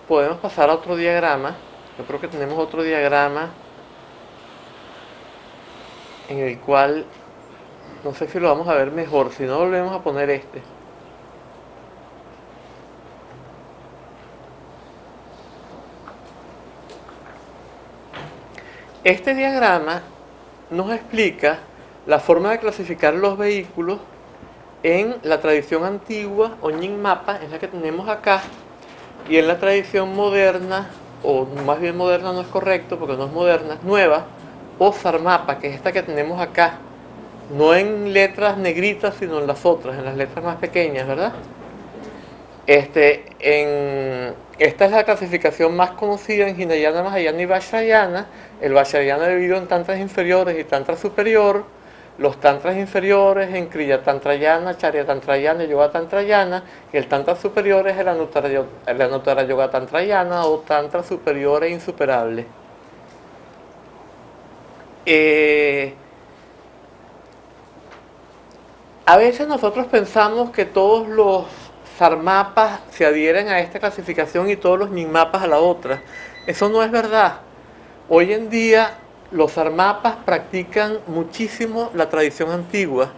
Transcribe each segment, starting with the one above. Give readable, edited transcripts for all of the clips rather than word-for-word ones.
podemos pasar a otro diagrama. Yo creo que tenemos otro diagrama en el cual, no sé si lo vamos a ver mejor, si no volvemos a poner este. Este diagrama nos explica la forma de clasificar los vehículos en la tradición antigua o Nyingmapa, es la que tenemos acá, y en la tradición moderna, o más bien moderna no es correcto porque no es moderna, es nueva, o Sarmapa, que es esta que tenemos acá, no en letras negritas sino en las otras, en las letras más pequeñas, ¿verdad? Esta es la clasificación más conocida en Hinayana, Mahayana y Vajrayana. El Vajrayana dividido en tantras inferiores y tantra superior. Los tantras inferiores en Kriya Tantrayana, Charya Tantrayana y Yoga Tantrayana. Y el tantra superior es el Anuttara Yoga Tantrayana o tantra superior e insuperable. A veces nosotros pensamos que todos los sarmapas se adhieren a esta clasificación y todos los nyingmapas a la otra. Eso no es verdad. Hoy en día los sarmapas practican muchísimo la tradición antigua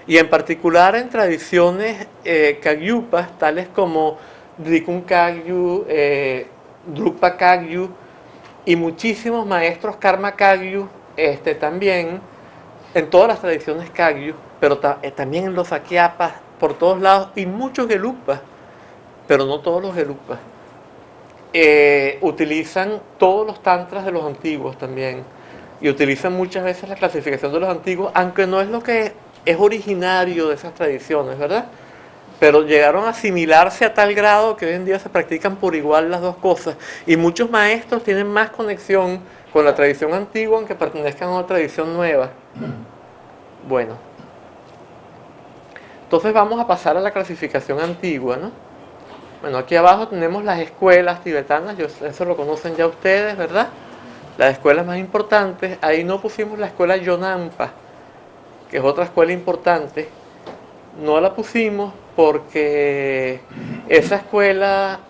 y en particular en tradiciones kagyupas tales como Drikung Kagyu, Drukpa Kagyu y muchísimos maestros Karma Kagyu también en todas las tradiciones Kagyu, pero también en los Sakyapas por todos lados y muchos Gelupas, pero no todos los Gelupas. Utilizan todos los tantras de los antiguos también y utilizan muchas veces la clasificación de los antiguos, aunque no es lo que es originario de esas tradiciones, ¿verdad? Pero llegaron a asimilarse a tal grado que hoy en día se practican por igual las dos cosas y muchos maestros tienen más conexión con la tradición antigua aunque pertenezcan a una tradición nueva. Bueno, entonces vamos a pasar a la clasificación antigua, ¿no? Bueno, aquí abajo tenemos las escuelas tibetanas, eso lo conocen ya ustedes, ¿verdad? Las escuelas más importantes. Ahí no pusimos la escuela Yonampa, que es otra escuela importante. No la pusimos porque esa escuela,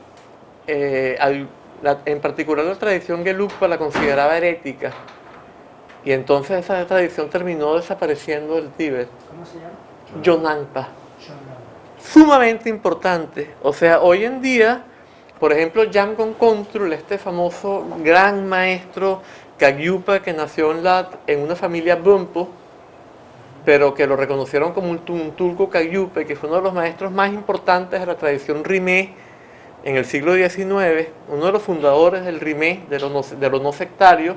en particular la tradición Gelugpa, la consideraba herética. Y entonces esa tradición terminó desapareciendo del Tíbet. ¿Cómo se llama? Yonampa. Sumamente importante. O sea, hoy en día, por ejemplo, Jamgon Kongtrul, este famoso gran maestro Kagyupa que nació en una familia Bumpo, pero que lo reconocieron como un turco Kagyupa, que fue uno de los maestros más importantes de la tradición Rimé en el siglo XIX, uno de los fundadores del Rimé, de lo no sectario.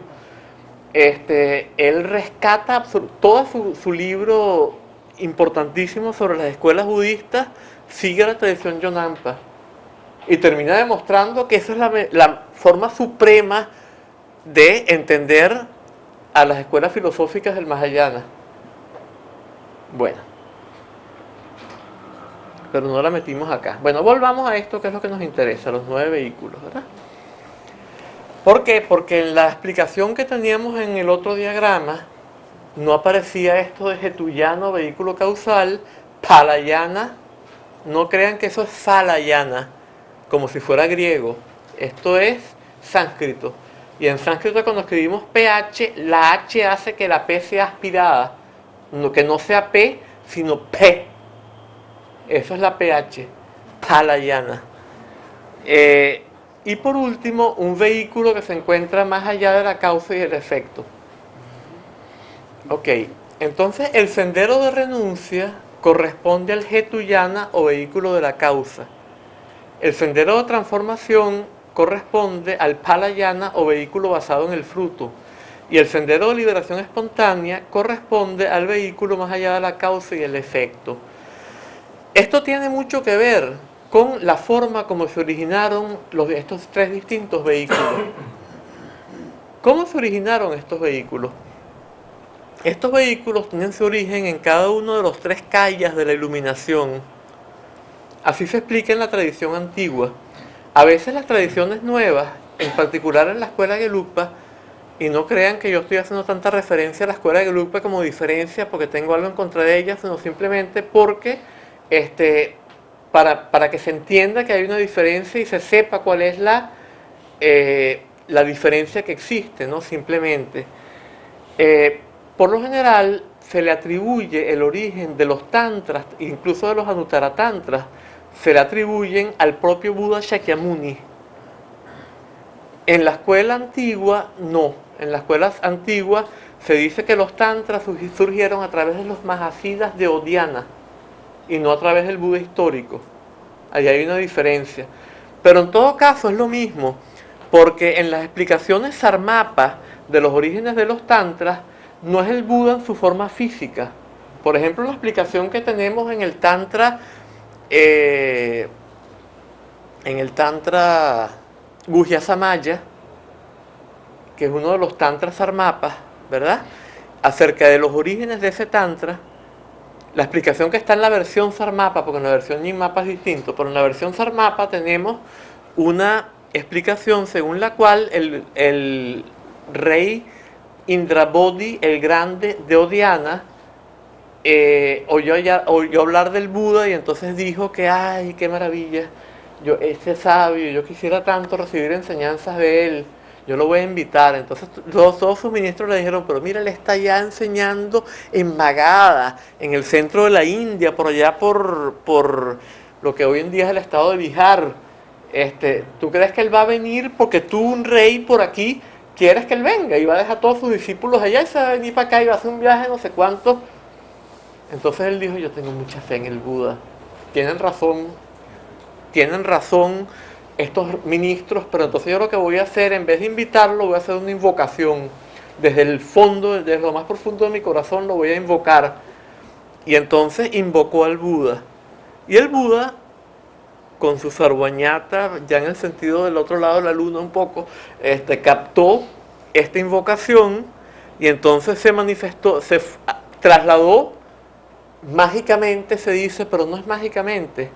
Él rescata todo su libro importantísimo sobre las escuelas budistas, sigue la tradición Yonampa y termina demostrando que esa es la forma suprema de entender a las escuelas filosóficas del Mahayana. Bueno, pero no la metimos acá. Bueno, volvamos a esto que es lo que nos interesa, los 9 vehículos, ¿verdad? ¿Por qué? Porque en la explicación que teníamos en el otro diagrama no aparecía esto de Hetuyano, vehículo causal, Palayana. No crean que eso es Salayana, como si fuera griego. Esto es sánscrito. Y en sánscrito cuando escribimos PH, la H hace que la P sea aspirada. Que no sea P, sino P. Eso es la PH, Palayana. Y por último, un vehículo que se encuentra más allá de la causa y el efecto. Ok, entonces el sendero de renuncia corresponde al Hetuyana o vehículo de la causa. El sendero de transformación corresponde al Palayana o vehículo basado en el fruto. Y el sendero de liberación espontánea corresponde al vehículo más allá de la causa y el efecto. Esto tiene mucho que ver con la forma como se originaron estos 3 distintos vehículos. ¿Cómo se originaron estos vehículos? Estos vehículos tienen su origen en cada uno de los 3 kayas de la iluminación. Así se explica en la tradición antigua. A veces las tradiciones nuevas, en particular en la escuela Gelugpa, y no crean que yo estoy haciendo tanta referencia a la escuela Gelugpa como diferencia porque tengo algo en contra de ella, sino simplemente porque para que se entienda que hay una diferencia y se sepa cuál es la diferencia que existe, ¿no? Simplemente. Por lo general, se le atribuye el origen de los tantras, incluso de los Anuttara tantras, se le atribuyen al propio Buda Shakyamuni. En la escuela antigua, no. En la escuela antigua se dice que los tantras surgieron a través de los Mahasiddhas de Odiana y no a través del Buda histórico. Ahí hay una diferencia. Pero en todo caso es lo mismo, porque en las explicaciones Sarmapa de los orígenes de los tantras, no es el Buda en su forma física. Por ejemplo, la explicación que tenemos en el Tantra Guhya Samaya, que es uno de los tantras Sarmapas, ¿verdad? Acerca de los orígenes de ese tantra, la explicación que está en la versión Sarmapa, porque en la versión Nyingmapa es distinto, pero en la versión Sarmapa tenemos una explicación según la cual el rey Indrabodhi el Grande de Odiana oyó hablar del Buda y entonces dijo que ¡ay, qué maravilla! Ese sabio, yo quisiera tanto recibir enseñanzas de él, yo lo voy a invitar. Entonces todos sus ministros le dijeron, pero mira, él está ya enseñando en Magadha, en el centro de la India, por allá por lo que hoy en día es el estado de Bihar. ¿Tú crees que él va a venir porque tú, un rey por aquí, quieres que él venga? Y va a dejar a todos sus discípulos allá y se va a venir para acá y va a hacer un viaje no sé cuánto. Entonces él dijo, yo tengo mucha fe en el Buda. Tienen razón estos ministros, pero entonces yo lo que voy a hacer, en vez de invitarlo, voy a hacer una invocación. Desde el fondo, desde lo más profundo de mi corazón, lo voy a invocar. Y entonces invocó al Buda. Y el Buda, con su sarvañata, ya en el sentido del otro lado de la luna un poco, captó esta invocación y entonces se manifestó, se trasladó mágicamente, se dice, pero no es mágicamente,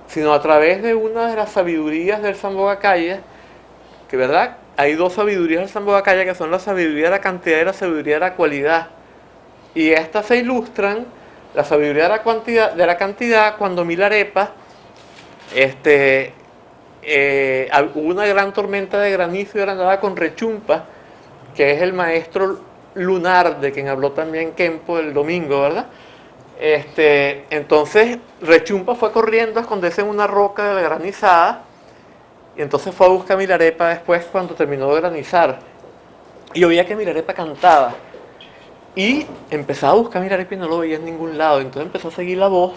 sino a través de una de las sabidurías del Sambhogakaya, que verdad, hay dos sabidurías del Sambhogakaya que son la sabiduría de la cantidad y la sabiduría de la cualidad. Y estas se ilustran, la sabiduría de la cantidad cuando Milarepa, hubo una gran tormenta de granizo y granada con Rechumpa, que es el maestro lunar de quien habló también Kempo el domingo, ¿verdad? Entonces Rechumpa fue corriendo a esconderse en una roca de la granizada y entonces fue a buscar a Milarepa después cuando terminó de granizar y oía que Milarepa cantaba y empezaba a buscar a Milarepa y no lo veía en ningún lado. Entonces empezó a seguir la voz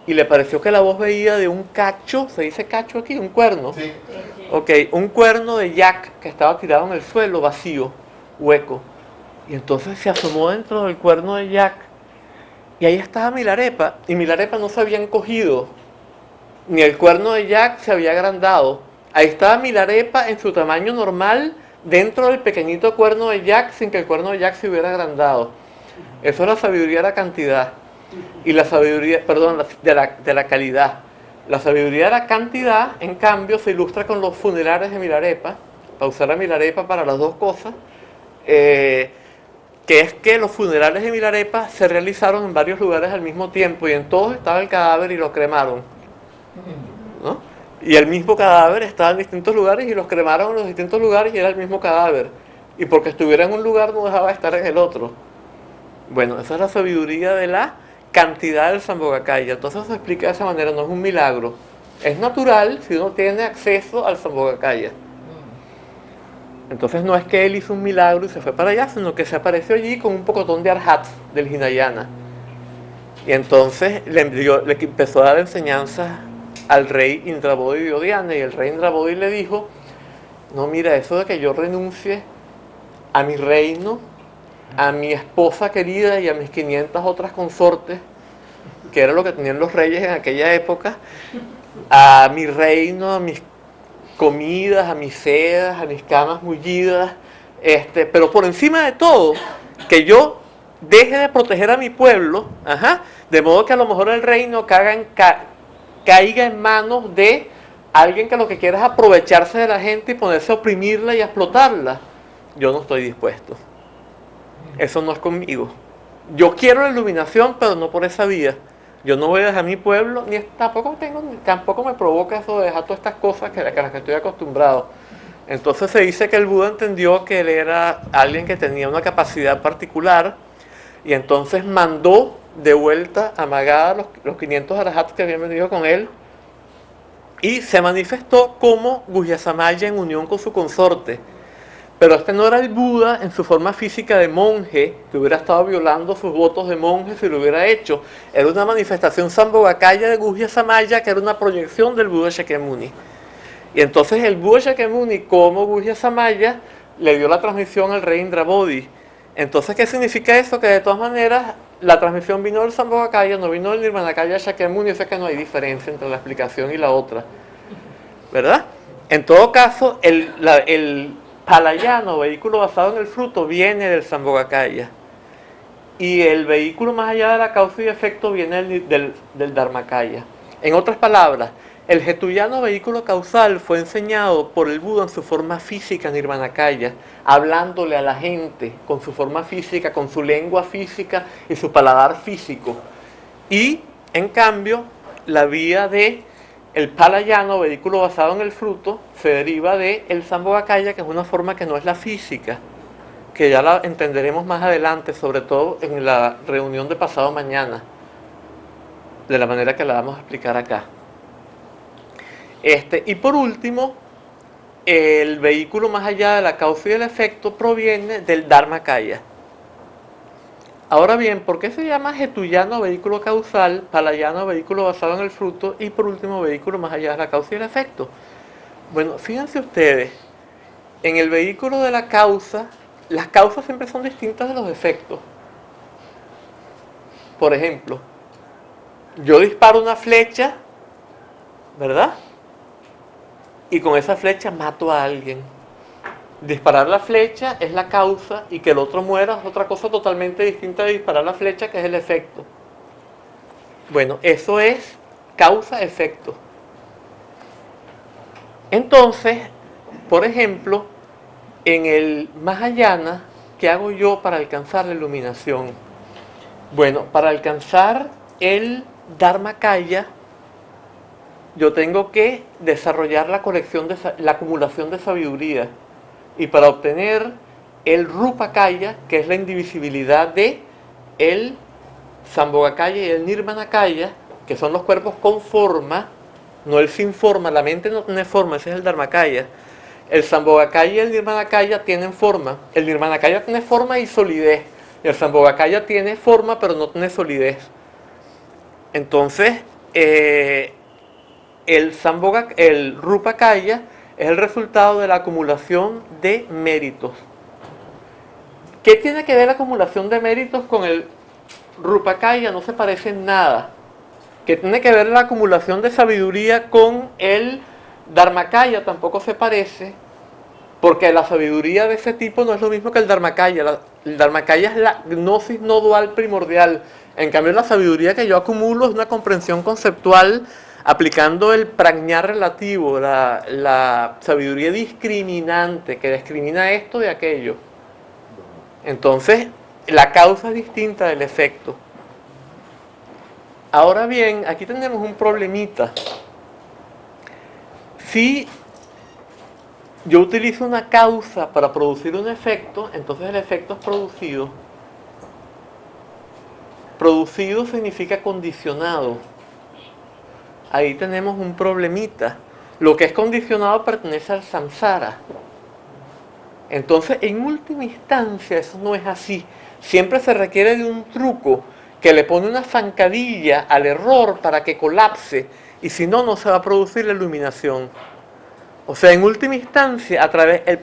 y le pareció que la voz veía de un cacho, se dice cacho aquí, un cuerno. Sí. Ok, un cuerno de yak que estaba tirado en el suelo, vacío, hueco. Y entonces se asomó dentro del cuerno de yak y ahí estaba Milarepa, y Milarepa no se había encogido, ni el cuerno de yak se había agrandado. Ahí estaba Milarepa en su tamaño normal, dentro del pequeñito cuerno de yak, sin que el cuerno de yak se hubiera agrandado. Eso es la sabiduría de la cantidad. Y la sabiduría, perdón, de la calidad. La sabiduría de la cantidad, en cambio, se ilustra con los funerales de Milarepa, para usar a Milarepa para las dos cosas. Que es que los funerales de Milarepa se realizaron en varios lugares al mismo tiempo y en todos estaba el cadáver y lo cremaron, ¿no? Y el mismo cadáver estaba en distintos lugares y los cremaron en los distintos lugares y era el mismo cadáver. Y porque estuviera en un lugar no dejaba de estar en el otro. Bueno, esa es la sabiduría de la cantidad del Sambhogakaya. Entonces se explica de esa manera, no es un milagro. Es natural si uno tiene acceso al Sambhogakaya. Entonces no es que él hizo un milagro y se fue para allá, sino que se apareció allí con un pocotón de arhats del Hinayana. Y entonces le empezó a dar enseñanzas al rey Indrabodhi de Odiana, y el rey Indrabodhi le dijo, no, mira, eso de que yo renuncie a mi reino, a mi esposa querida y a mis 500 otras consortes, que era lo que tenían los reyes en aquella época, a mi reino, a mis comidas, a mis sedas, a mis camas mullidas, pero por encima de todo, que yo deje de proteger a mi pueblo, de modo que a lo mejor el reino caiga en manos de alguien que lo que quiera es aprovecharse de la gente y ponerse a oprimirla y a explotarla. Yo no estoy dispuesto. Eso no es conmigo. Yo quiero la iluminación, pero no por esa vía. Yo no voy a dejar mi pueblo, tampoco me provoca eso de dejar todas estas cosas a las que estoy acostumbrado. Entonces se dice que el Buda entendió que él era alguien que tenía una capacidad particular y entonces mandó de vuelta amagada los 500 arahats que habían venido con él y se manifestó como Guhyasamaya en unión con su consorte. Pero este no era el Buda en su forma física de monje, que hubiera estado violando sus votos de monje si lo hubiera hecho. Era una manifestación Sambhogakaya de Guhyasamaya, que era una proyección del Buda Shakyamuni. Y entonces el Buda Shakyamuni, como Guhyasamaya, le dio la transmisión al rey Indrabodhi. Entonces, ¿qué significa eso? Que de todas maneras, la transmisión vino del Sambhogakaya, no vino del Nirmanakaya Shakyamuni, o sea que no hay diferencia entre la explicación y la otra. ¿Verdad? En todo caso, el Palayano, vehículo basado en el fruto, viene del Sambhogakaya. Y el vehículo más allá de la causa y efecto viene del Dharmakaya. En otras palabras, el Hetuyano vehículo causal fue enseñado por el Buda en su forma física Nirmanakaya, hablándole a la gente con su forma física, con su lengua física y su paladar físico. Y, en cambio, la vía de el Palayano, vehículo basado en el fruto, se deriva de el Sambhogakaya, que es una forma que no es la física, que ya la entenderemos más adelante, sobre todo en la reunión de pasado mañana, de la manera que la vamos a explicar acá. Y por último, el vehículo más allá de la causa y del efecto proviene del Dharmakaya. Ahora bien, ¿por qué se llama Hetuyano vehículo causal, Palayano vehículo basado en el fruto y por último vehículo más allá de la causa y el efecto? Bueno, fíjense ustedes, en el vehículo de la causa, las causas siempre son distintas de los efectos. Por ejemplo, yo disparo una flecha, ¿verdad? Y con esa flecha mato a alguien. Disparar la flecha es la causa y que el otro muera es otra cosa totalmente distinta de disparar la flecha, que es el efecto. Bueno, eso es causa-efecto. Entonces, por ejemplo, en el Mahayana, ¿qué hago yo para alcanzar la iluminación? Bueno, para alcanzar el Dharmakaya, yo tengo que desarrollar la acumulación de sabiduría. Y para obtener el Rupakaya, que es la indivisibilidad de el Sambhogakaya y el Nirmanakaya, que son los cuerpos con forma, no el sin forma, la mente no tiene forma, ese es el Dharmakaya. El Sambhogakaya y el Nirmanakaya tienen forma. El Nirmanakaya tiene forma y solidez. El Sambhogakaya tiene forma pero no tiene solidez. Entonces, el Rupakaya es el resultado de la acumulación de méritos. ¿Qué tiene que ver la acumulación de méritos con el Rupakaya? No se parece en nada. ¿Qué tiene que ver la acumulación de sabiduría con el Dharmakaya? Tampoco se parece, porque la sabiduría de ese tipo no es lo mismo que el Dharmakaya. El Dharmakaya es la gnosis no dual primordial. En cambio, la sabiduría que yo acumulo es una comprensión conceptual aplicando el prajna relativo, la sabiduría discriminante, que discrimina esto de aquello. Entonces, la causa es distinta del efecto. Ahora bien, aquí tenemos un problemita. Si yo utilizo una causa para producir un efecto, entonces el efecto es producido. Producido significa condicionado. Ahí tenemos un problemita. Lo que es condicionado pertenece al samsara. Entonces, en última instancia, eso no es así. Siempre se requiere de un truco que le pone una zancadilla al error para que colapse, y si no, no se va a producir la iluminación. O sea, en última instancia,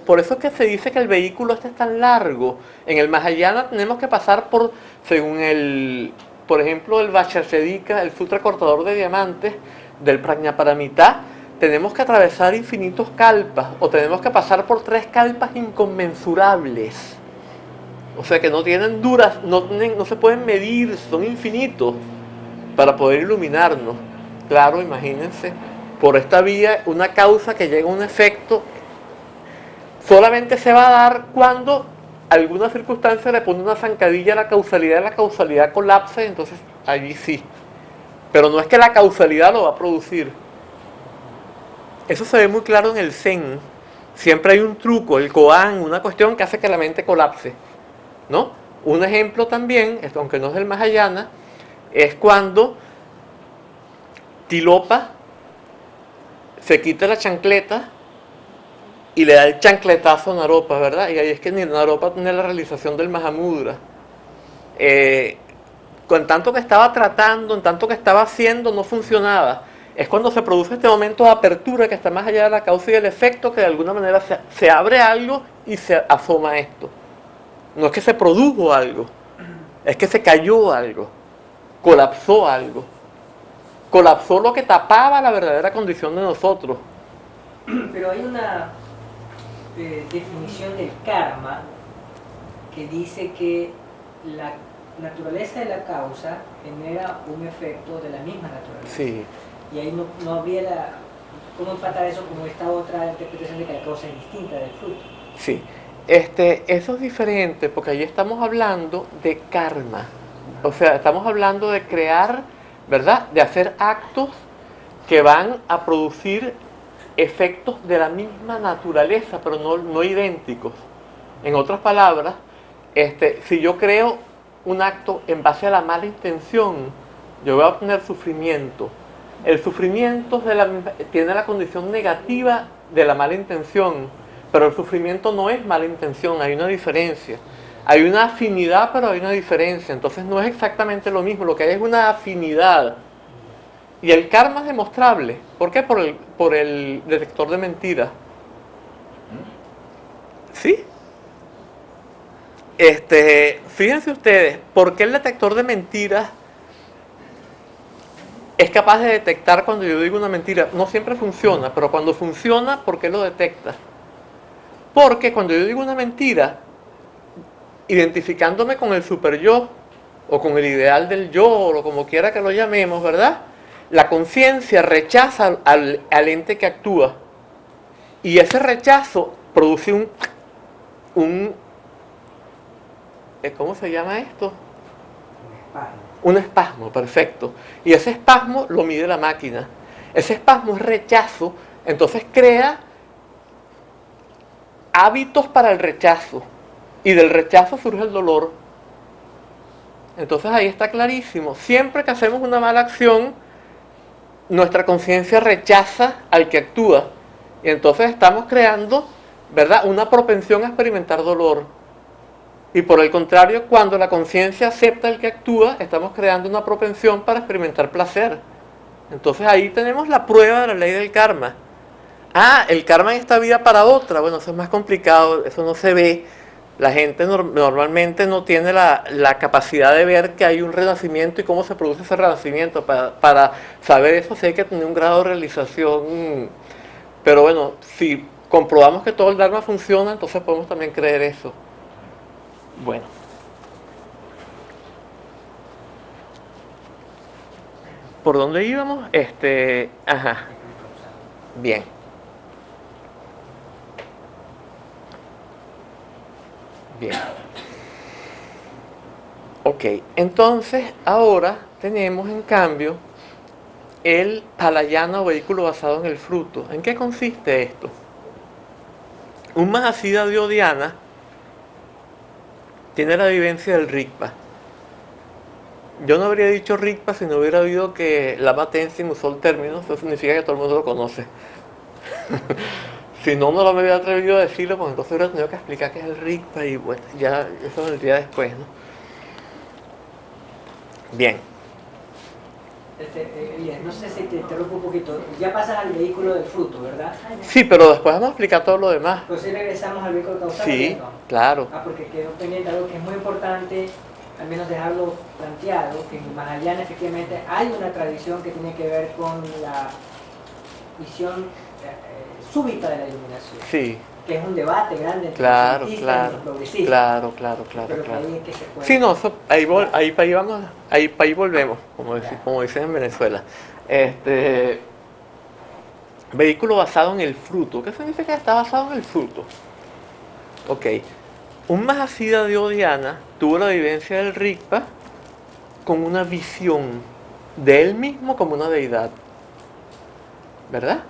por eso es que se dice que el vehículo es tan largo. En el Mahayana tenemos que pasar por, según por ejemplo, el Vajrayadika, el Sutra Cortador de Diamantes, del Prajnaparamita, tenemos que atravesar infinitos kalpas, o tenemos que pasar por 3 kalpas inconmensurables. O sea que no tienen duras, no se pueden medir, son infinitos para poder iluminarnos. Claro, imagínense, por esta vía, una causa que llega a un efecto, solamente se va a dar cuando alguna circunstancia le pone una zancadilla a la causalidad colapsa, y entonces allí sí. Pero no es que la causalidad lo va a producir. Eso se ve muy claro en el Zen. Siempre hay un truco, el koan, una cuestión que hace que la mente colapse, ¿no? Un ejemplo también, aunque no es del Mahayana, es cuando Tilopa se quita la chancleta y le da el chancletazo a Naropa, ¿verdad? Y ahí es que Naropa tiene la realización del Mahamudra. Con tanto que estaba tratando, en tanto que estaba haciendo, no funcionaba. Es cuando se produce este momento de apertura que está más allá de la causa y el efecto, que de alguna manera se abre algo y se asoma esto. No es que se produjo algo, es que se cayó algo, colapsó algo. Colapsó lo que tapaba la verdadera condición de nosotros. Pero hay una definición del karma que dice que la naturaleza de la causa genera un efecto de la misma naturaleza. Sí. Y ahí no habría cómo empatar eso con esta otra interpretación de que la causa es distinta del fruto. Sí. Eso es diferente porque ahí estamos hablando de karma. O sea, estamos hablando de crear, ¿verdad? De hacer actos que van a producir efectos de la misma naturaleza, pero no idénticos. En otras palabras, si yo creo un acto en base a la mala intención, yo voy a obtener sufrimiento. El sufrimiento tiene la condición negativa de la mala intención, pero el sufrimiento no es mala intención, hay una diferencia. Hay una afinidad, pero hay una diferencia. Entonces no es exactamente lo mismo, lo que hay es una afinidad. Y el karma es demostrable. ¿Por qué? Por el detector de mentiras. ¿Sí? Fíjense ustedes, ¿por qué el detector de mentiras es capaz de detectar cuando yo digo una mentira? No siempre funciona, pero cuando funciona, ¿por qué lo detecta? Porque cuando yo digo una mentira, identificándome con el super yo, o con el ideal del yo, o como quiera que lo llamemos, ¿verdad? La conciencia rechaza al ente que actúa. Y ese rechazo produce ¿cómo se llama esto? Un espasmo, perfecto. Y ese espasmo lo mide la máquina. Ese espasmo es rechazo, entonces crea hábitos para el rechazo. Y del rechazo surge el dolor. Entonces ahí está clarísimo. Siempre que hacemos una mala acción, nuestra conciencia rechaza al que actúa. Y entonces estamos creando, ¿verdad?, una propensión a experimentar dolor. Y por el contrario, cuando la conciencia acepta al que actúa, estamos creando una propensión para experimentar placer. Entonces ahí tenemos la prueba de la ley del karma. El karma en esta vida para otra. Bueno, eso es más complicado, eso no se ve. La gente normalmente no tiene la capacidad de ver que hay un renacimiento y cómo se produce ese renacimiento. Para saber eso sí hay que tener un grado de realización. Pero bueno, si comprobamos que todo el Dharma funciona, entonces podemos también creer eso. Bueno. ¿Por dónde íbamos? Ajá. Bien. Bien. Ok, entonces ahora tenemos en cambio el palayana o vehículo basado en el fruto. ¿En qué consiste esto? Un Mahasiddha de Dhyana tiene la vivencia del Rigpa. Yo no habría dicho Rigpa si no hubiera habido que Lama Tenzin usó el término, eso significa que todo el mundo lo conoce. Si no, no lo me hubiera atrevido a decirlo, pues entonces hubiera tenido que explicar qué es el Rigpa y bueno, ya eso vendría después, ¿no? Bien. Elías, no sé si te interrumpo un poquito. Ya pasas al vehículo del fruto, ¿verdad? Sí, pero después vamos a explicar todo lo demás. Pues si regresamos al vehículo causal. Sí, claro. Porque quedó pendiente algo que es muy importante, al menos dejarlo planteado, que en Mahayana efectivamente hay una tradición que tiene que ver con la visión súbita de la iluminación. Sí. Que es un debate grande entre claro, los claro, y los progresistas. claro. Pero ahí es que se puede. Sí, no, ahí volvemos, como dicen en Venezuela. Vehículo basado en el fruto. ¿Qué significa que está basado en el fruto? Ok. Un Mahasiddha de Dhyana tuvo la vivencia del Rigpa con una visión. de él mismo como una deidad, ¿verdad?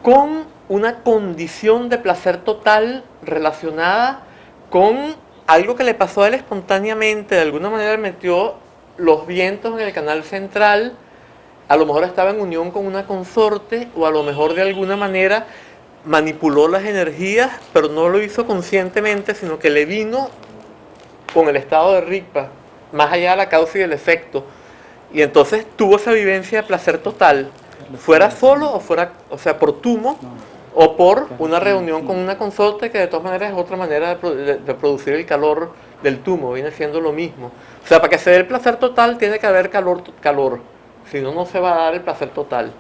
Con una condición de placer total relacionada con algo que le pasó a él espontáneamente, de alguna manera metió los vientos en el canal central, a lo mejor estaba en unión con una consorte, o a lo mejor de alguna manera manipuló las energías, pero no lo hizo conscientemente, sino que le vino con el estado de Rigpa, más allá de la causa y el efecto. Y entonces tuvo esa vivencia de placer total, fuera solo o fuera, o sea, por tumo o por una reunión con una consorte, que de todas maneras es otra manera de producir el calor del tumo, viene siendo lo mismo. O sea, para que se dé el placer total tiene que haber calor, si no, no se va a dar el placer total.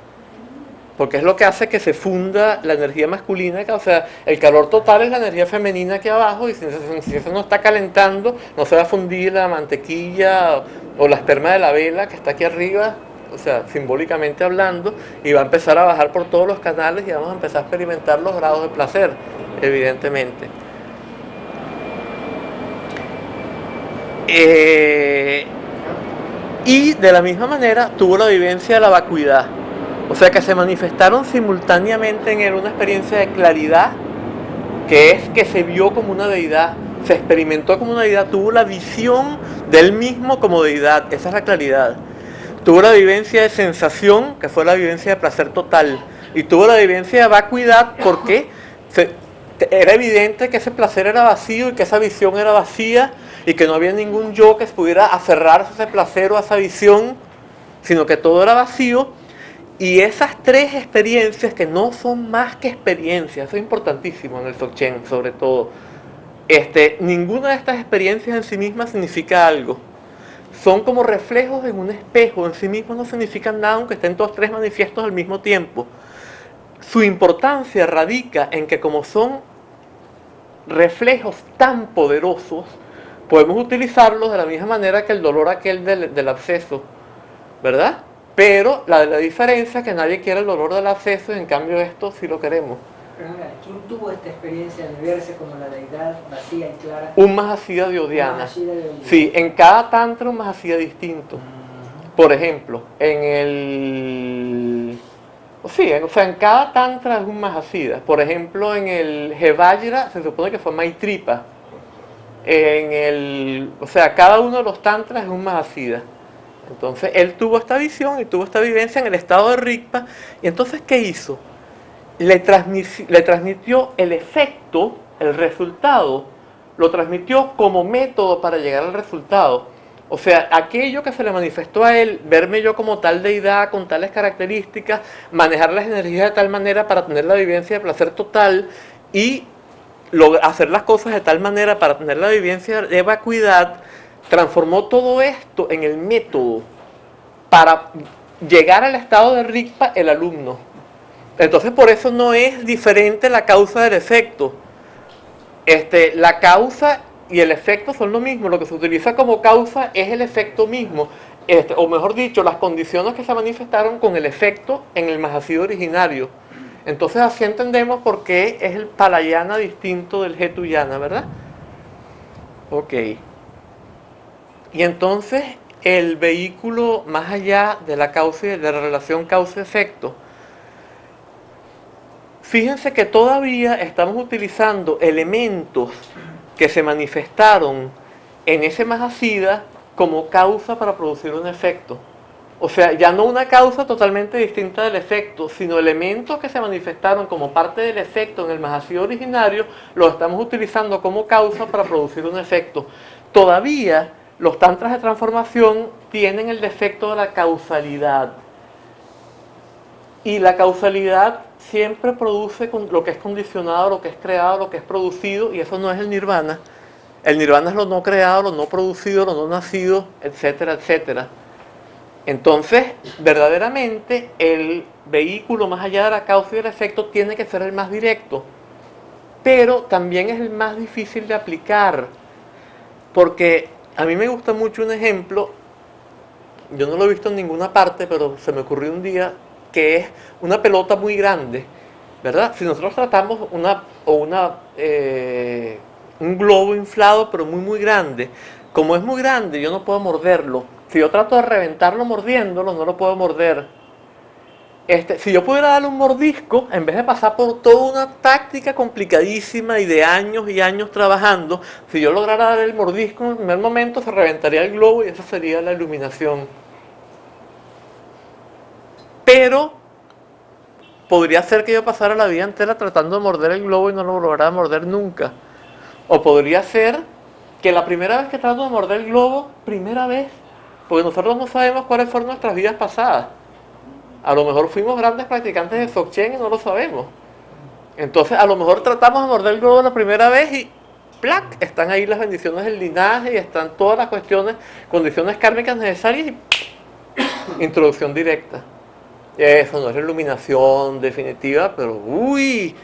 Porque es lo que hace que se funda la energía masculina, o sea, el calor total es la energía femenina aquí abajo, y si eso no está calentando, no se va a fundir la mantequilla o la esperma de la vela que está aquí arriba, o sea, simbólicamente hablando, y va a empezar a bajar por todos los canales y vamos a empezar a experimentar los grados de placer, evidentemente. Y de la misma manera tuvo la vivencia de la vacuidad. O sea que se manifestaron simultáneamente en él una experiencia de claridad, que es que se vio como una deidad, se experimentó como una deidad, tuvo la visión de él mismo como deidad, esa es la claridad. Tuvo la vivencia de sensación, que fue la vivencia de placer total, y tuvo la vivencia de vacuidad porque era evidente que ese placer era vacío y que esa visión era vacía y que no había ningún yo que pudiera aferrarse a ese placer o a esa visión, sino que todo era vacío. Y esas tres experiencias, que no son más que experiencias, eso es importantísimo en el Dzogchen sobre todo, ninguna de estas experiencias en sí misma significa algo. Son como reflejos en un espejo, en sí mismos no significan nada aunque estén todos tres manifiestos al mismo tiempo. Su importancia radica en que como son reflejos tan poderosos, podemos utilizarlos de la misma manera que el dolor aquel del absceso, ¿verdad? Pero la diferencia es que nadie quiere el dolor del absceso, y en cambio esto sí lo queremos. Pero ¿quién tuvo esta experiencia de verse como la deidad vacía y clara? Un Mahasiddha de Odiana. Sí, en cada tantra un Mahasiddha distinto. Por ejemplo, en cada tantra es un Mahasiddha. Por ejemplo, en el Hevajra se supone que fue Maitripa. Cada uno de los tantras es un Mahasiddha. Entonces él tuvo esta visión y tuvo esta vivencia en el estado de Rigpa. Y entonces, ¿qué hizo? Le transmitió el efecto, el resultado, lo transmitió como método para llegar al resultado. O sea, aquello que se le manifestó a él, verme yo como tal deidad, con tales características, manejar las energías de tal manera para tener la vivencia de placer total y hacer las cosas de tal manera para tener la vivencia de vacuidad, transformó todo esto en el método para llegar al estado de Rigpa el alumno. Entonces por eso no es diferente la causa del efecto. La causa y el efecto son lo mismo. Lo que se utiliza como causa es el efecto mismo. O mejor dicho, las condiciones que se manifestaron con el efecto en el Mahasiddha originario. Entonces así entendemos por qué es el Palayana distinto del Hetuyana, ¿verdad? Ok. Y entonces el vehículo más allá de la causa y de la relación causa-efecto. Fíjense que todavía estamos utilizando elementos que se manifestaron en ese Mahasiddha como causa para producir un efecto. O sea, ya no una causa totalmente distinta del efecto, sino elementos que se manifestaron como parte del efecto en el Mahasiddha originario, los estamos utilizando como causa para producir un efecto. Todavía los tantras de transformación tienen el defecto de la causalidad. Y la causalidad siempre produce lo que es condicionado, lo que es creado, lo que es producido, y eso no es el nirvana. El nirvana es lo no creado, lo no producido, lo no nacido, etcétera, etcétera. Entonces, verdaderamente, el vehículo más allá de la causa y del efecto tiene que ser el más directo, pero también es el más difícil de aplicar, porque a mí me gusta mucho un ejemplo, yo no lo he visto en ninguna parte, pero se me ocurrió un día, que es una pelota muy grande, ¿verdad? Si nosotros tratamos un globo inflado, pero muy muy grande, como es muy grande, yo no puedo morderlo, Si yo trato de reventarlo mordiéndolo, no lo puedo morder. Si yo pudiera darle un mordisco, en vez de pasar por toda una táctica complicadísima y de años y años trabajando, si yo lograra dar el mordisco en el primer momento, se reventaría el globo y esa sería la iluminación. Pero podría ser que yo pasara la vida entera tratando de morder el globo y no lo lograra morder nunca. O podría ser que la primera vez que trato de morder el globo, primera vez, porque nosotros no sabemos cuáles fueron nuestras vidas pasadas. A lo mejor fuimos grandes practicantes de Dzogchen y no lo sabemos. Entonces, a lo mejor tratamos de morder el globo la primera vez y ¡plac! Están ahí las bendiciones del linaje y están todas las cuestiones, condiciones kármicas necesarias y introducción directa. Eso no es iluminación definitiva, pero ¡uy!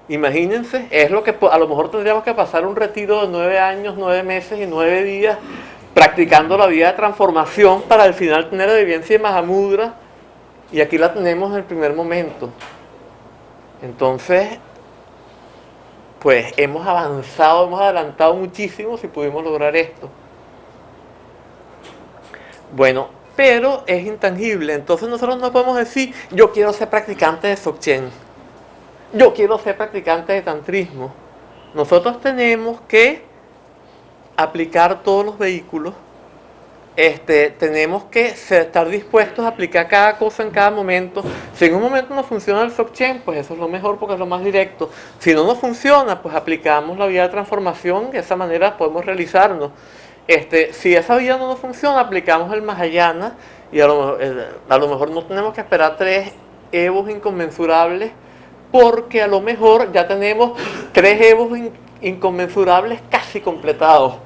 Imagínense, es lo que a lo mejor tendríamos que pasar un retiro de 9 años, 9 meses y 9 días practicando la vida de transformación para al final tener la vivencia de Mahamudra. Y aquí la tenemos en el primer momento. Entonces, pues hemos avanzado, hemos adelantado muchísimo si pudimos lograr esto. Bueno, pero es intangible. Entonces nosotros no podemos decir, yo quiero ser practicante de Dzogchen. Yo quiero ser practicante de tantrismo. Nosotros tenemos que aplicar todos los vehículos. Tenemos que estar dispuestos a aplicar cada cosa en cada momento. Si en un momento no funciona el Dzogchen, pues eso es lo mejor porque es lo más directo. Si no nos funciona, pues aplicamos la vía de transformación, de esa manera podemos realizarnos. Si esa vía no nos funciona, aplicamos el Mahayana y a lo mejor no tenemos que esperar 3 evos inconmensurables, porque a lo mejor ya tenemos 3 evos inconmensurables casi completados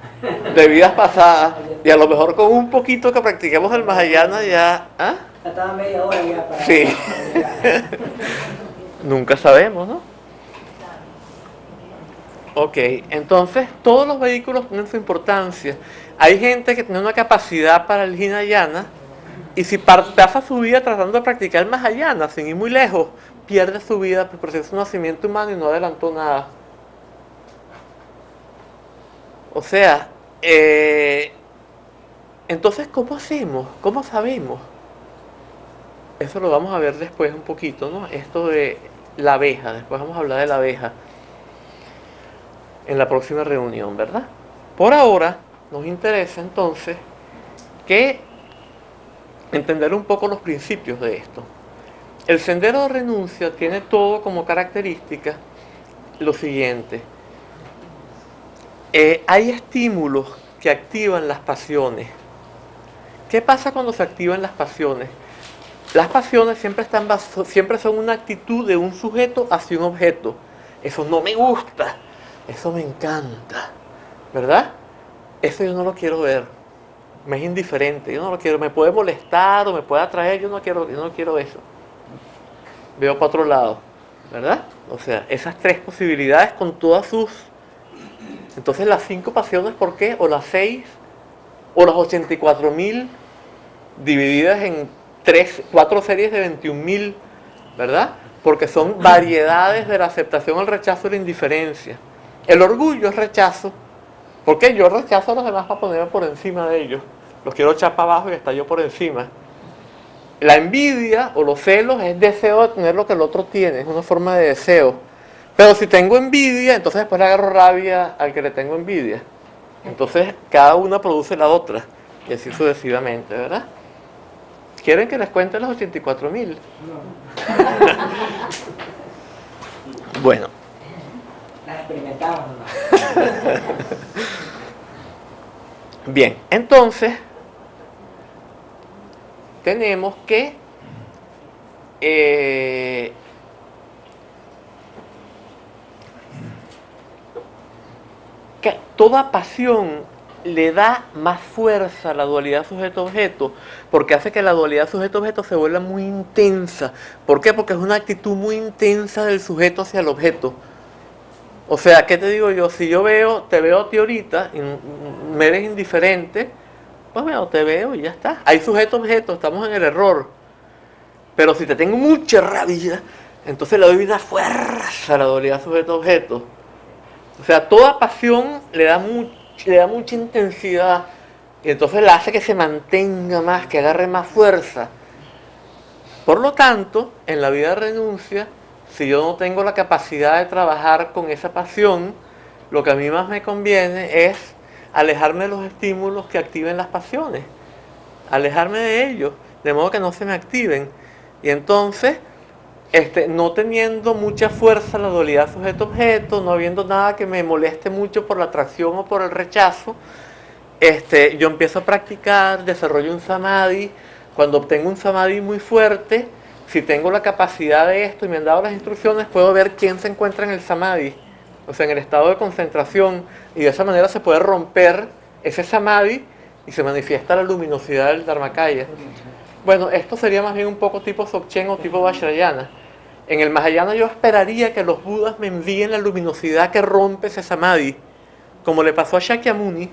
de vidas pasadas, y a lo mejor con un poquito que practiquemos el Mahayana ya... ¿ah? Estaba media hora ya para... Sí. Nunca sabemos, ¿no? Ok, entonces todos los vehículos tienen su importancia. Hay gente que tiene una capacidad para el Hinayana y si pasa su vida tratando de practicar el Mahayana sin ir muy lejos, pierde su vida por el proceso de nacimiento humano y no adelantó nada. O sea, entonces, ¿cómo hacemos? ¿Cómo sabemos? Eso lo vamos a ver después un poquito, ¿no? Esto de la abeja, después vamos a hablar de la abeja en la próxima reunión, ¿verdad? Por ahora, nos interesa entonces que entender un poco los principios de esto. El sendero de renuncia tiene todo como característica lo siguiente. Hay estímulos que activan las pasiones. ¿Qué pasa cuando se activan las pasiones? Las pasiones siempre son una actitud de un sujeto hacia un objeto. Eso no me gusta, eso me encanta, ¿verdad? Eso yo no lo quiero ver, me es indiferente, yo no lo quiero, me puede molestar o me puede atraer, yo no quiero eso. Veo para otro lado, ¿verdad? O sea, esas 3 posibilidades con todas sus... Entonces las 5 pasiones, ¿por qué? O las 6, o las 84.000 divididas en 4 series de 21.000, ¿verdad? Porque son variedades de la aceptación, el rechazo y la indiferencia. El orgullo es rechazo, porque yo rechazo a los demás para ponerme por encima de ellos. Los quiero echar para abajo y estar yo por encima. La envidia o los celos es deseo de tener lo que el otro tiene, es una forma de deseo. Pero si tengo envidia, entonces después le agarro rabia al que le tengo envidia. Entonces cada una produce la otra, y así sucesivamente, ¿verdad? ¿Quieren que les cuente los 84.000? Bueno. Las experimentamos nomás. Bien, entonces tenemos que toda pasión le da más fuerza a la dualidad sujeto-objeto, porque hace que la dualidad sujeto-objeto se vuelva muy intensa. ¿Por qué? Porque es una actitud muy intensa del sujeto hacia el objeto. O sea, ¿qué te digo yo? Si yo te veo a ti ahorita y me eres indiferente, pues bueno, te veo y ya está. Hay sujeto-objeto, estamos en el error. Pero si te tengo mucha rabia, entonces le doy una fuerza a la dualidad sujeto-objeto. O sea, toda pasión le da mucha intensidad Y entonces la hace que se mantenga más, que agarre más fuerza. Por lo tanto, en la vida de renuncia, si yo no tengo la capacidad de trabajar con esa pasión, lo que a mí más me conviene es alejarme de los estímulos que activen las pasiones, alejarme de ellos, de modo que no se me activen. Y entonces, no teniendo mucha fuerza la dualidad sujeto-objeto, no habiendo nada que me moleste mucho por la atracción o por el rechazo, yo empiezo a practicar, desarrollo un samadhi. Cuando obtengo un samadhi muy fuerte, si tengo la capacidad de esto y me han dado las instrucciones, puedo ver quién se encuentra en el samadhi, o sea, en el estado de concentración, y de esa manera se puede romper ese samadhi y se manifiesta la luminosidad del Dharmakaya. Bueno, esto sería más bien un poco tipo Dzogchen o tipo Vajrayana. En el Mahayana yo esperaría que los Budas me envíen la luminosidad que rompe ese samadhi, como le pasó a Shakyamuni,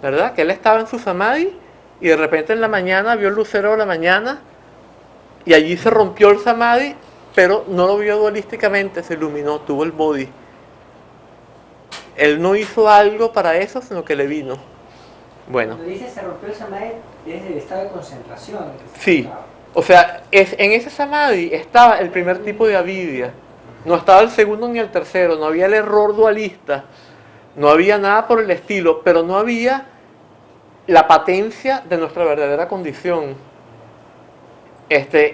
¿verdad? Que él estaba en su samadhi y de repente en la mañana vio el lucero de la mañana y allí se rompió el samadhi, pero no lo vio dualísticamente, se iluminó, tuvo el bodhi. Él no hizo algo para eso, sino que le vino. Bueno. Cuando dice se rompió el samadhi, es el estado de concentración. Sí, o sea, en ese samadhi estaba el primer tipo de avidya, no estaba el segundo ni el tercero, no había el error dualista, no había nada por el estilo, pero no había la patencia de nuestra verdadera condición.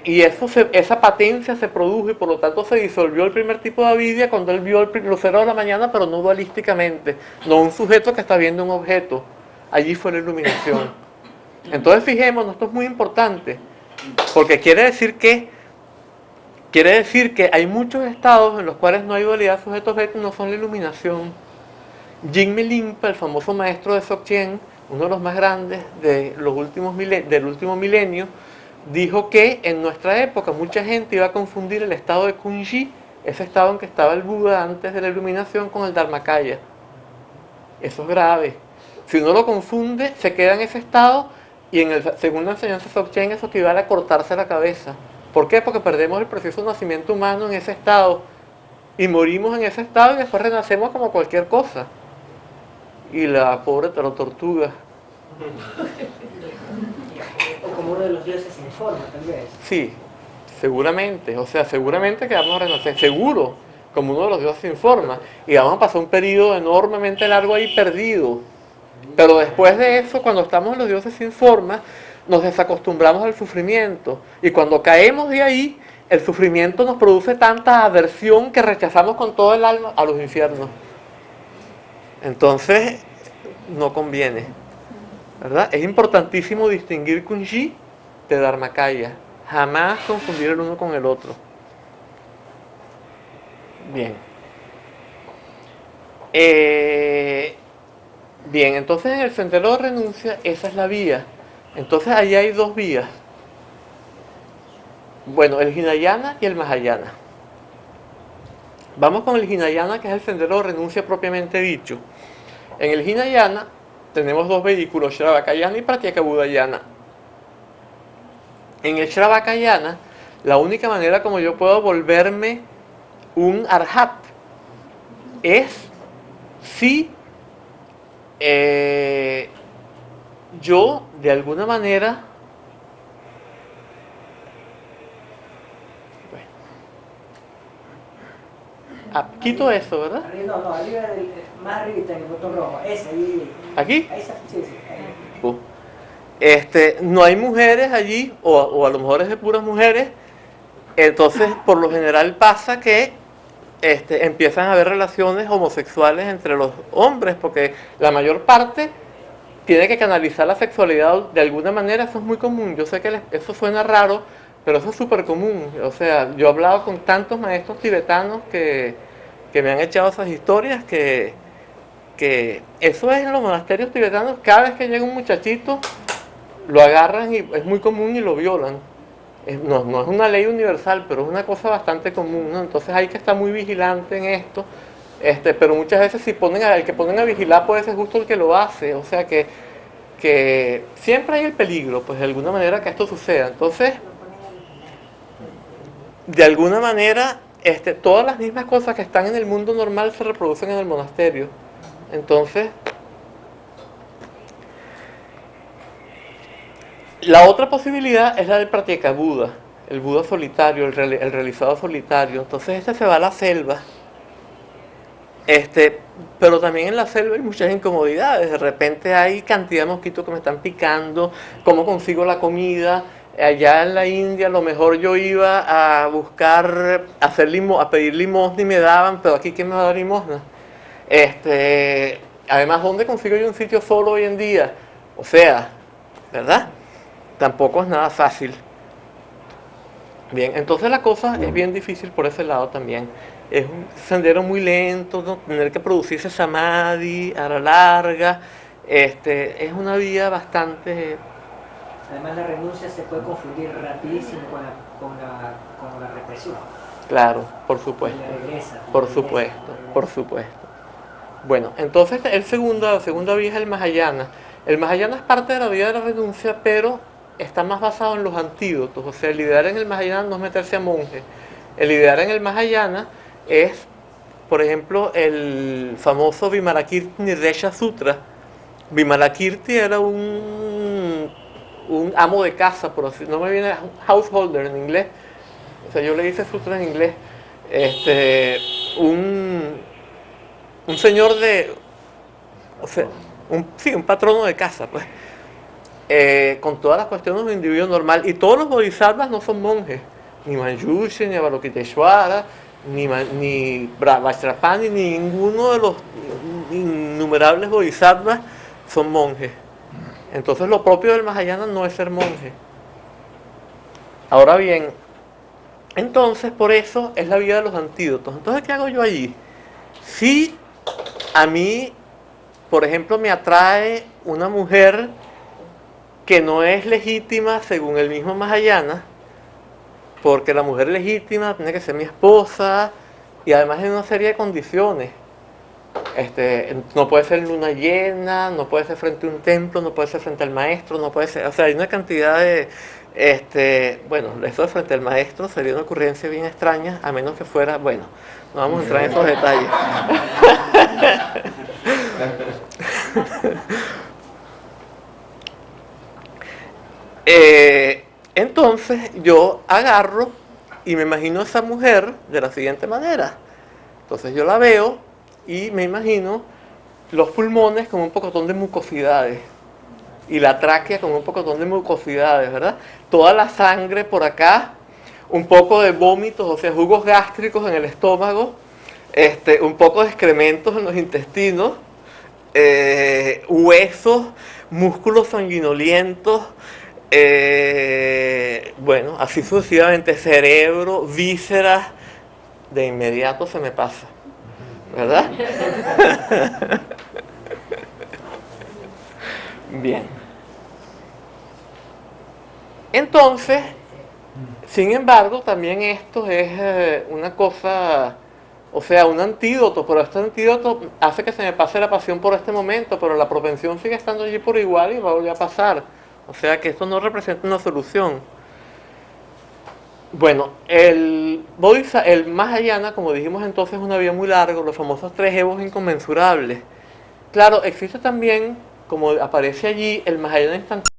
Y esa patencia se produjo y por lo tanto se disolvió el primer tipo de avidya cuando él vio el lucero de la mañana, pero no dualísticamente, no un sujeto que está viendo un objeto. Allí fue la iluminación. Entonces fijémonos, esto es muy importante, porque quiere decir que hay muchos estados en los cuales no hay dualidad sujeto-objeto y no son la iluminación. Jigme Limpa, el famoso maestro de Dzogchen, uno de los más grandes del último milenio, dijo que en nuestra época mucha gente iba a confundir el estado de Kunji, ese estado en que estaba el Buda antes de la iluminación, con el Dharmakaya. Eso es grave. Si uno lo confunde, se queda en ese estado y según la enseñanza de Dzogchen eso equivale a cortarse la cabeza. ¿Por qué? Porque perdemos el proceso de nacimiento humano en ese estado y morimos en ese estado y después renacemos como cualquier cosa. Y la pobre tortuga. O como uno de los dioses sin forma, tal vez. Sí, seguramente. O sea, seguramente que vamos a renacer. Seguro, como uno de los dioses sin forma. Y vamos a pasar un periodo enormemente largo ahí perdido. Pero después de eso, cuando estamos en los dioses sin forma, nos desacostumbramos al sufrimiento. Y cuando caemos de ahí, el sufrimiento nos produce tanta aversión que rechazamos con todo el alma a los infiernos. Entonces, no conviene, ¿verdad? Es importantísimo distinguir Kunji de Dharmakaya. Jamás confundir el uno con el otro. Bien. Bien, entonces en el sendero de renuncia, esa es la vía. Entonces allí hay dos vías. Bueno, el Hinayana y el Mahayana. Vamos con el Hinayana, que es el sendero de renuncia propiamente dicho. En el Hinayana tenemos dos vehículos, Shravakayana y Pratyekabudayana. En el Shravakayana, la única manera como yo puedo volverme un arhat es si yo de alguna manera quito eso, ¿verdad? No, arriba más arriba en el botón rojo, ese ahí. ¿Aquí? Ahí está, sí, ahí. No hay mujeres allí, o a lo mejor es de puras mujeres, entonces por lo general pasa que empiezan a haber relaciones homosexuales entre los hombres, porque la mayor parte tiene que canalizar la sexualidad de alguna manera. Eso es muy común. Yo sé que eso suena raro, pero eso es súper común. O sea, yo he hablado con tantos maestros tibetanos que me han echado esas historias que eso es en los monasterios tibetanos. Cada vez que llega un muchachito, lo agarran y es muy común y lo violan. No es una ley universal, pero es una cosa bastante común, ¿no? Entonces hay que estar muy vigilante en esto. Pero muchas veces si el que ponen a vigilar puede ser justo el que lo hace. O sea que siempre hay el peligro, pues de alguna manera, que esto suceda. Entonces, de alguna manera, todas las mismas cosas que están en el mundo normal se reproducen en el monasterio. Entonces, La otra posibilidad es la del Pratyekabuddha, el Buda solitario, el realizado solitario. Entonces este se va a la selva. Pero también en la selva hay muchas incomodidades. De repente hay cantidad de mosquitos que me están picando. ¿Cómo consigo la comida? Allá en la India a lo mejor yo iba a buscar, a pedir limosna y me daban, pero aquí ¿quién me va a dar limosna? Además, ¿dónde consigo yo un sitio solo hoy en día? O sea, ¿verdad? Tampoco es nada fácil. Bien, entonces la cosa es bien difícil por ese lado también. Es un sendero muy lento, ¿no? Tener que producirse samadhi a la larga. Es una vía bastante... Además la renuncia se puede confundir rapidísimo con la represión. Claro, por supuesto. Por supuesto, por supuesto. Bueno, entonces la segunda vía es el Mahayana. El Mahayana es parte de la vía de la renuncia, pero está más basado en los antídotos. O sea, el ideal en el Mahayana no es meterse a monje. El ideal en el Mahayana es, por ejemplo, el famoso Vimalakirti Nirdesha Sutra. Vimalakirti era un amo de casa, por así, no me viene householder en inglés. O sea, yo le hice sutra en inglés. Un señor de, o sea, un patrono de casa, pues, con todas las cuestiones de un individuo normal. Y todos los bodhisattvas no son monjes, ni Manjushri, ni Avalokiteshvara, ni Vajrapani, ni ninguno de los innumerables bodhisattvas son monjes. Entonces lo propio del Mahayana no es ser monje. Ahora bien, entonces por eso es la vía de los antídotos. Entonces, ¿qué hago yo allí? Si a mí, por ejemplo, me atrae una mujer que no es legítima según el mismo Mahayana, porque la mujer legítima tiene que ser mi esposa y además hay una serie de condiciones. No puede ser luna llena, no puede ser frente a un templo, no puede ser frente al maestro, no puede ser, o sea, hay una cantidad de, bueno, eso de frente al maestro sería una ocurrencia bien extraña, a menos que fuera, bueno, no vamos a entrar en esos detalles. Entonces yo agarro y me imagino a esa mujer de la siguiente manera. Entonces yo la veo y me imagino los pulmones con un pocotón de mucosidades y la tráquea con un pocotón de mucosidades, ¿verdad? Toda la sangre por acá, un poco de vómitos, o sea, jugos gástricos en el estómago, un poco de excrementos en los intestinos, huesos, músculos sanguinolientos, bueno, así sucesivamente, cerebro, vísceras, de inmediato se me pasa, ¿verdad? Bien. Entonces, sin embargo, también esto es una cosa, o sea, un antídoto, pero este antídoto hace que se me pase la pasión por este momento, pero la propensión sigue estando allí por igual y va a volver a pasar. O sea que esto no representa una solución. Bueno, el Mahayana, como dijimos entonces, es una vía muy larga, los famosos 3 evos inconmensurables. Claro, existe también, como aparece allí, el Mahayana instantáneo.